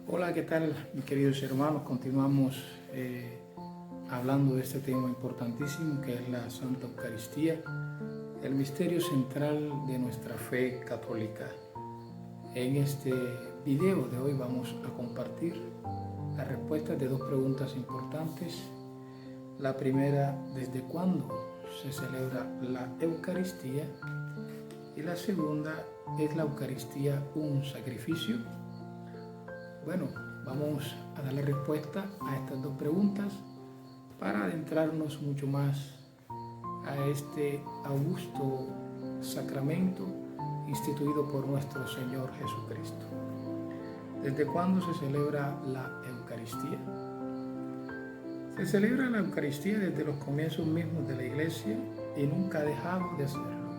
Hola, ¿qué tal, mis queridos hermanos? Continuamos hablando de este tema importantísimo que es la Santa Eucaristía, el misterio central de nuestra fe católica. En este video de hoy vamos a compartir las respuestas de dos preguntas importantes. La primera, ¿desde cuándo se celebra la Eucaristía? Y la segunda, ¿es la Eucaristía un sacrificio? Bueno, vamos a dar la respuesta a estas dos preguntas para adentrarnos mucho más a este augusto sacramento instituido por nuestro Señor Jesucristo. ¿Desde cuándo se celebra la Eucaristía? Se celebra la Eucaristía desde los comienzos mismos de la Iglesia y nunca ha dejado de hacerlo.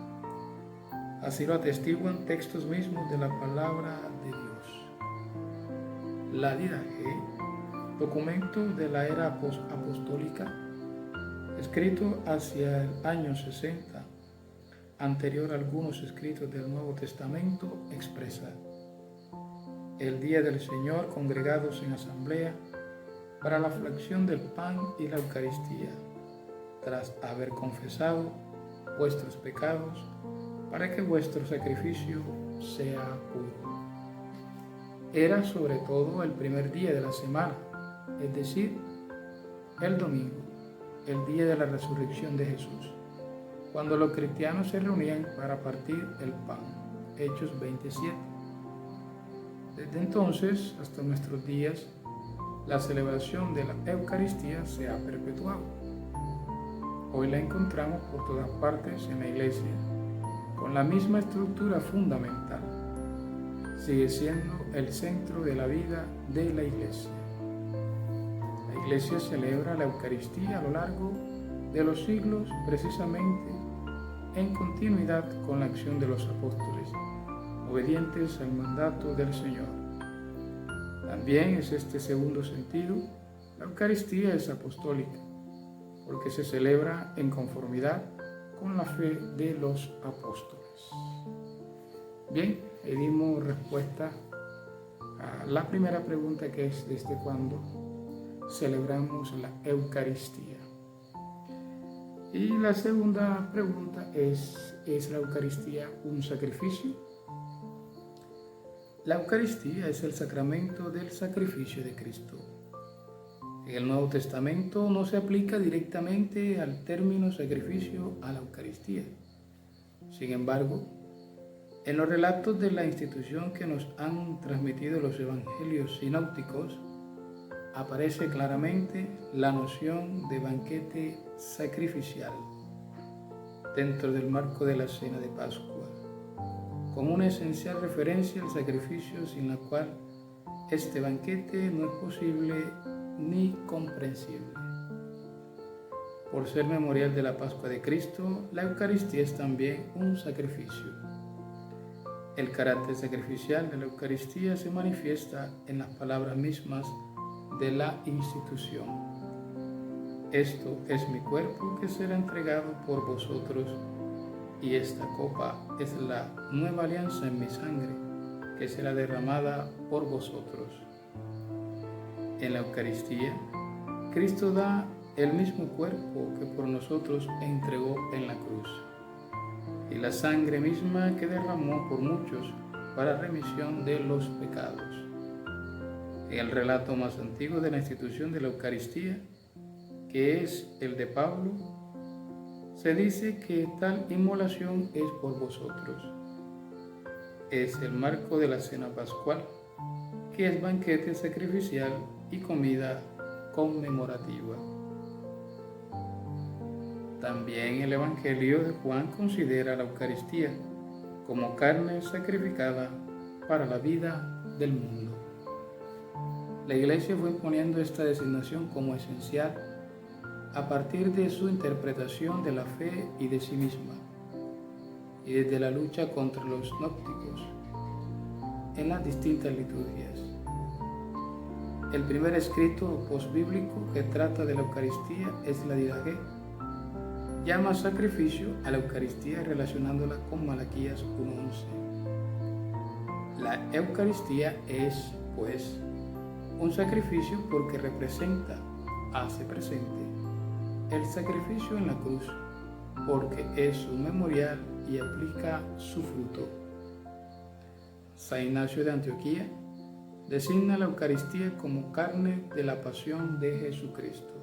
Así lo atestiguan textos mismos de la palabra de Dios. La Didache, documento de la era apostólica, escrito hacia el año 60, anterior a algunos escritos del Nuevo Testamento, expresa: el día del Señor, congregados en asamblea para la fracción del pan y la Eucaristía, tras haber confesado vuestros pecados, para que vuestro sacrificio sea puro. Era sobre todo el primer día de la semana, es decir, el domingo, el día de la resurrección de Jesús, cuando los cristianos se reunían para partir el pan. Hechos 27. Desde entonces hasta nuestros días, la celebración de la Eucaristía se ha perpetuado. Hoy la encontramos por todas partes en la Iglesia, con la misma estructura fundamental. Sigue siendo el centro de la vida de la Iglesia. La Iglesia celebra la Eucaristía a lo largo de los siglos, precisamente en continuidad con la acción de los apóstoles, obedientes al mandato del Señor. También es este segundo sentido, la Eucaristía es apostólica, porque se celebra en conformidad con la fe de los apóstoles. Bien, dimos respuesta a la primera pregunta, que es ¿desde cuándo celebramos la Eucaristía? Y la segunda pregunta ¿es la Eucaristía un sacrificio? La Eucaristía es el sacramento del sacrificio de Cristo. En el Nuevo Testamento no se aplica directamente al término sacrificio a la Eucaristía. Sin embargo, en los relatos de la institución que nos han transmitido los evangelios sinópticos, aparece claramente la noción de banquete sacrificial dentro del marco de la cena de Pascua, como una esencial referencia al sacrificio sin la cual este banquete no es posible ni comprensible. Por ser memorial de la Pascua de Cristo, la Eucaristía es también un sacrificio. El carácter sacrificial de la Eucaristía se manifiesta en las palabras mismas de la institución. Esto es mi cuerpo que será entregado por vosotros, y esta copa es la nueva alianza en mi sangre, que será derramada por vosotros. En la Eucaristía, Cristo da el mismo cuerpo que por nosotros entregó en la cruz, y la sangre misma que derramó por muchos para remisión de los pecados. En el relato más antiguo de la institución de la Eucaristía, que es el de Pablo, se dice que tal inmolación es por vosotros. Es el marco de la cena pascual, que es banquete sacrificial y comida conmemorativa. También el Evangelio de Juan considera la Eucaristía como carne sacrificada para la vida del mundo. La Iglesia fue imponiendo esta designación como esencial a partir de su interpretación de la fe y de sí misma, y desde la lucha contra los gnósticos en las distintas liturgias. El primer escrito posbíblico que trata de la Eucaristía es la Didache. Llama sacrificio a la Eucaristía relacionándola con Malaquías 1:11. La Eucaristía es, pues, Un sacrificio porque representa, hace presente, el sacrificio en la cruz, porque es un memorial y aplica su fruto. San Ignacio de Antioquía designa la Eucaristía como carne de la pasión de Jesucristo.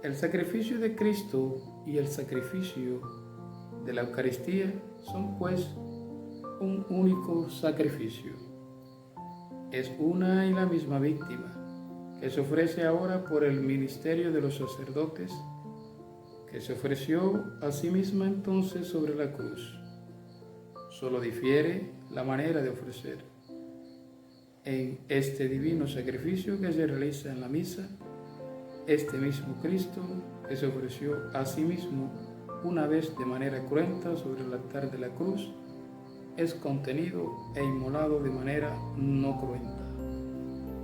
El sacrificio de Cristo y el sacrificio de la Eucaristía son pues un único sacrificio. Es una y la misma víctima que se ofrece ahora por el ministerio de los sacerdotes, que se ofreció a sí misma entonces sobre la cruz. Solo difiere la manera de ofrecer. En este divino sacrificio que se realiza en la misa, este mismo Cristo que se ofreció a sí mismo una vez de manera cruenta sobre el altar de la cruz, es contenido e inmolado de manera no cruenta.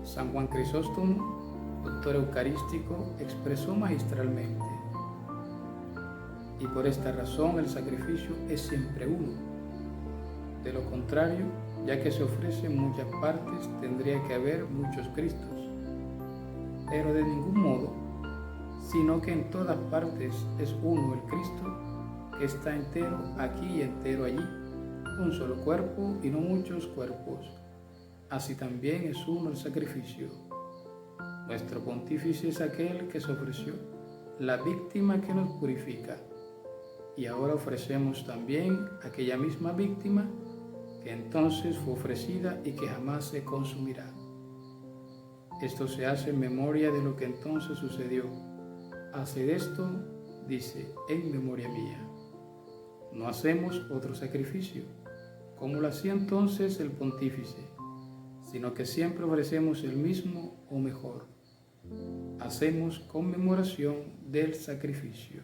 San Juan Crisóstomo, doctor eucarístico, expresó magistralmente: y por esta razón el sacrificio es siempre uno. De lo contrario, ya que se ofrece en muchas partes, tendría que haber muchos Cristos. Pero de ningún modo, sino que en todas partes es uno el Cristo, que está entero aquí y entero allí, un solo cuerpo y no muchos cuerpos. Así también es uno el sacrificio. Nuestro pontífice es aquel que se ofreció, la víctima que nos purifica. Y ahora ofrecemos también aquella misma víctima que entonces fue ofrecida y que jamás se consumirá. Esto se hace en memoria de lo que entonces sucedió. Haced esto, dice, en memoria mía. No hacemos otro sacrificio, como lo hacía entonces el pontífice, sino que siempre ofrecemos el mismo o mejor. Hacemos conmemoración del sacrificio.